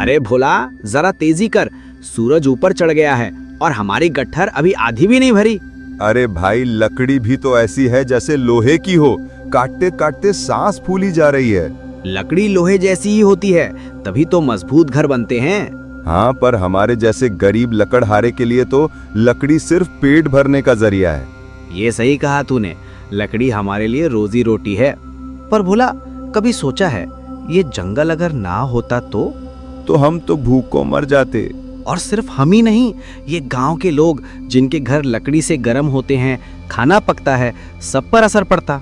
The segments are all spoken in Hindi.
अरे भोला, जरा तेजी कर, सूरज ऊपर चढ़ गया है और हमारी गट्ठर अभी आधी भी नहीं भरी। अरे भाई, लकड़ी भी तो ऐसी है जैसे लोहे की हो, काटते काटते सांस फूली जा रही है। लकड़ी लोहे जैसी ही होती है, तभी तो मजबूत घर बनते हैं। हाँ, पर हमारे जैसे गरीब लकड़हारे के लिए तो लकड़ी सिर्फ पेट भरने का जरिया है। ये सही कहा तूने, लकड़ी हमारे लिए रोजी रोटी है। पर भोला, कभी सोचा है ये जंगल अगर ना होता तो हम तो भूख को मर जाते। और सिर्फ हम ही नहीं, ये गांव के लोग जिनके घर लकड़ी से गर्म होते हैं, खाना पकता है, सब पर असर पड़ता।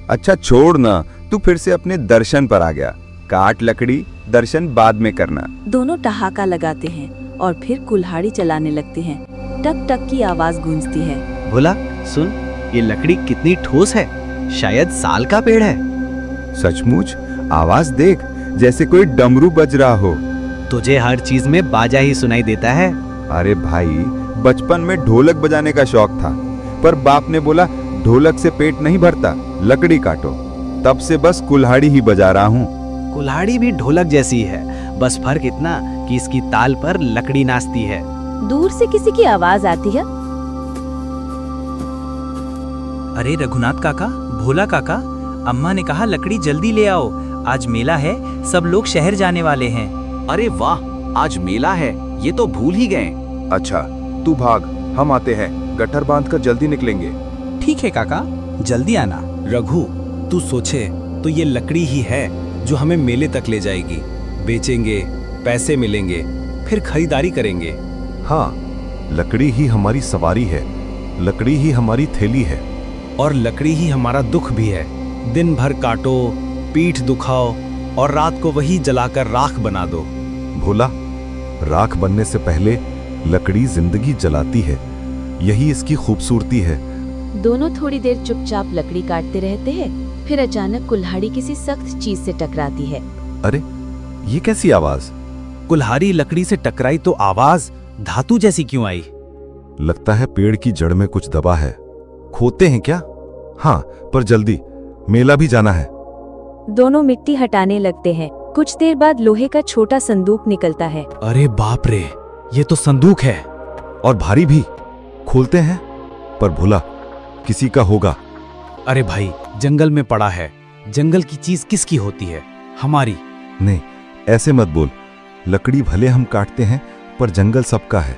अच्छा छोड़ ना, तू फिर से अपने दर्शन पर आ गया। काट लकड़ी, दर्शन बाद में करना। दोनों ठहाका लगाते हैं और फिर कुल्हाड़ी चलाने लगते हैं। टक टक की आवाज गूंजती है। भोला सुन, ये लकड़ी कितनी ठोस है, शायद साल का पेड़ है। सचमुच, आवाज देख, जैसे कोई डमरू बज रहा हो। तुझे हर चीज में बाजा ही सुनाई देता है। अरे भाई, बचपन में ढोलक बजाने का शौक था, पर बाप ने बोला ढोलक से पेट नहीं भरता, लकड़ी काटो। तब से बस कुल्हाड़ी ही बजा रहा हूँ। कुल्हाड़ी भी ढोलक जैसी है, बस फर्क इतना कि इसकी ताल पर लकड़ी नाचती है। दूर से किसी की आवाज आती है। अरे रघुनाथ काका, भोला काका, अम्मा ने कहा लकड़ी जल्दी ले आओ, आज मेला है, सब लोग शहर जाने वाले हैं। अरे वाह, आज मेला है, ये तो भूल ही गए। अच्छा, तू भाग, हम आते हैं, गट्ठर बांध कर जल्दी निकलेंगे। ठीक है काका, जल्दी आना। रघु, तू सोचे तो ये लकड़ी ही है जो हमें मेले तक ले जाएगी। बेचेंगे, पैसे मिलेंगे, फिर खरीदारी करेंगे। हाँ, लकड़ी ही हमारी सवारी है, लकड़ी ही हमारी थैली है। और लकड़ी ही हमारा दुख भी है। दिन भर काटो, पीठ दुखाओ और रात को वही जलाकर राख बना दो। भोला, राख बनने से पहले लकड़ी जिंदगी जलाती है, यही इसकी खूबसूरती है। दोनों थोड़ी देर चुपचाप लकड़ी काटते रहते हैं, फिर अचानक कुल्हाड़ी किसी सख्त चीज से टकराती है। अरे, ये कैसी आवाज? कुल्हाड़ी लकड़ी से टकराई तो आवाज धातु जैसी क्यों आई? लगता है पेड़ की जड़ में कुछ दबा है। खोते हैं क्या? हाँ, पर जल्दी, मेला भी जाना है। दोनों मिट्टी हटाने लगते हैं। कुछ देर बाद लोहे का छोटा संदूक निकलता है। अरे बाप रे, ये तो संदूक है और भारी भी। खोलते हैं, पर भोला, किसी का होगा। अरे भाई, जंगल में पड़ा है, जंगल की चीज किसकी होती है? हमारी। नहीं, ऐसे मत बोल। लकड़ी भले हम काटते हैं, पर जंगल सबका है।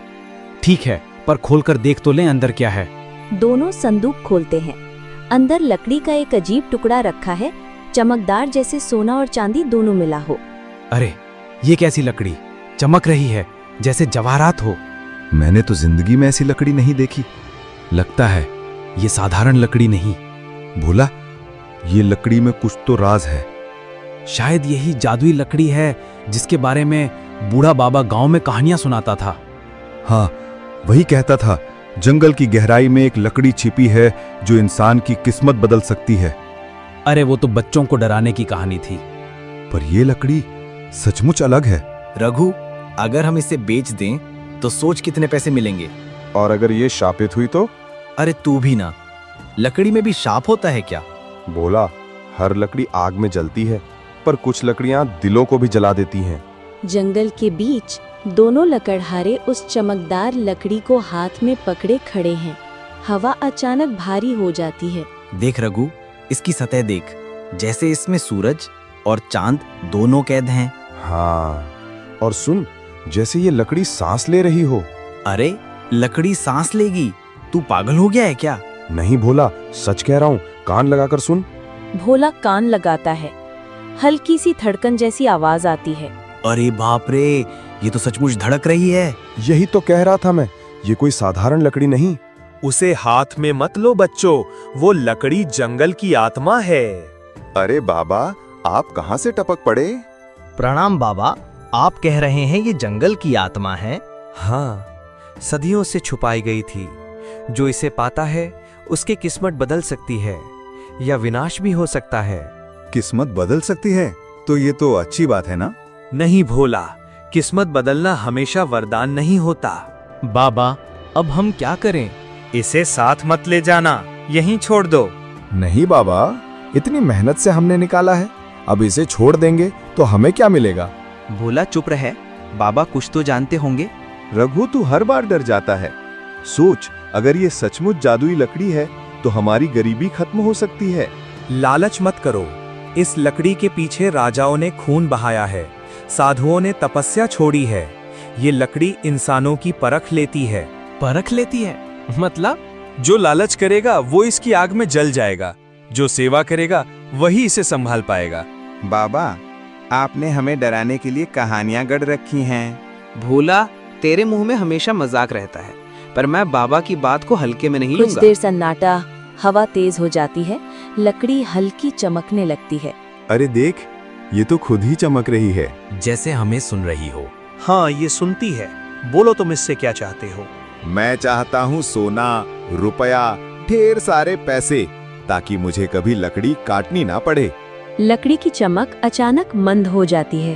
ठीक है, पर खोलकर देख तो लें अंदर क्या है। दोनों संदूक खोलते हैं। अंदर लकड़ी का एक अजीब टुकड़ा रखा है, चमकदार, जैसे सोना और चांदी दोनों मिला हो। अरे, ये कैसी लकड़ी? चमक रही है जैसे जवाहरात हो। मैंने तो जिंदगी में ऐसी लकड़ी नहीं देखी। लगता है ये साधारण लकड़ी नहीं। भोला, ये लकड़ी में कुछ तो राज है। शायद यही जादुई लकड़ी है जिसके बारे में बूढ़ा बाबा गांव में कहानियां सुनाता था। हाँ, वही कहता था, जंगल की गहराई में एक लकड़ी छिपी है जो इंसान की किस्मत बदल सकती है। अरे वो तो बच्चों को डराने की कहानी थी। पर ये लकड़ी सचमुच अलग है। रघु, अगर हम इसे बेच दें तो सोच कितने पैसे मिलेंगे। और अगर ये शापित हुई तो? अरे तू भी ना, लकड़ी में भी शाप होता है क्या? बोला, हर लकड़ी आग में जलती है, पर कुछ लकड़ियां दिलों को भी जला देती हैं। जंगल के बीच दोनों लकड़हारे उस चमकदार लकड़ी को हाथ में पकड़े खड़े हैं। हवा अचानक भारी हो जाती है। देख रघु, इसकी सतह देख, जैसे इसमें सूरज और चांद दोनों कैद हैं। हाँ, और सुन, जैसे ये लकड़ी सांस ले रही हो। अरे, लकड़ी सांस लेगी? तू पागल हो गया है क्या? नहीं भोला, सच कह रहा हूँ, कान लगाकर सुन। भोला कान लगाता है। हल्की सी धड़कन जैसी आवाज आती है। अरे बाप रे, ये तो सचमुच धड़क रही है। यही तो कह रहा था मैं, ये कोई साधारण लकड़ी नहीं। उसे हाथ में मत लो बच्चों, वो लकड़ी जंगल की आत्मा है। अरे बाबा, आप कहाँ से टपक पड़े? प्रणाम बाबा, आप कह रहे हैं ये जंगल की आत्मा है? हाँ, सदियों से छुपाई गई थी। जो इसे पाता है उसकी किस्मत बदल सकती है या विनाश भी हो सकता है। किस्मत बदल सकती है तो ये तो अच्छी बात है ना? नहीं भोला, किस्मत बदलना हमेशा वरदान नहीं होता। बाबा, अब हम क्या करें? इसे साथ मत ले जाना, यहीं छोड़ दो। नहीं बाबा, इतनी मेहनत से हमने निकाला है, अब इसे छोड़ देंगे तो हमें क्या मिलेगा? भोला चुप रहे, बाबा कुछ तो जानते होंगे। रघु तू हर बार डर जाता है। सोच, अगर ये सचमुच जादुई लकड़ी है तो हमारी गरीबी खत्म हो सकती है। लालच मत करो। इस लकड़ी के पीछे राजाओं ने खून बहाया है, साधुओं ने तपस्या छोड़ी है। ये लकड़ी इंसानों की परख लेती है। परख लेती है मतलब? जो लालच करेगा वो इसकी आग में जल जाएगा, जो सेवा करेगा वही इसे संभाल पाएगा। बाबा, आपने हमें डराने के लिए कहानियां गढ़ रखी हैं। भोला, तेरे मुंह में हमेशा मजाक रहता है, पर मैं बाबा की बात को हल्के में नहीं कुछ लूंगा। देर सन्नाटा, हवा तेज हो जाती है, लकड़ी हल्की चमकने लगती है। अरे देख, ये तो खुद ही चमक रही है। जैसे हमें सुन रही हो। हाँ, ये सुनती है। बोलो तुम इससे क्या चाहते हो? मैं चाहता हूँ सोना, रुपया, ढेर सारे पैसे, ताकि मुझे कभी लकड़ी काटनी ना पड़े। लकड़ी की चमक अचानक मंद हो जाती है।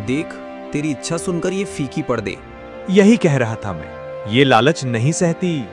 देख, तेरी इच्छा सुनकर ये फीकी पड़ दे। यही कह रहा था मैं, ये लालच नहीं सहती।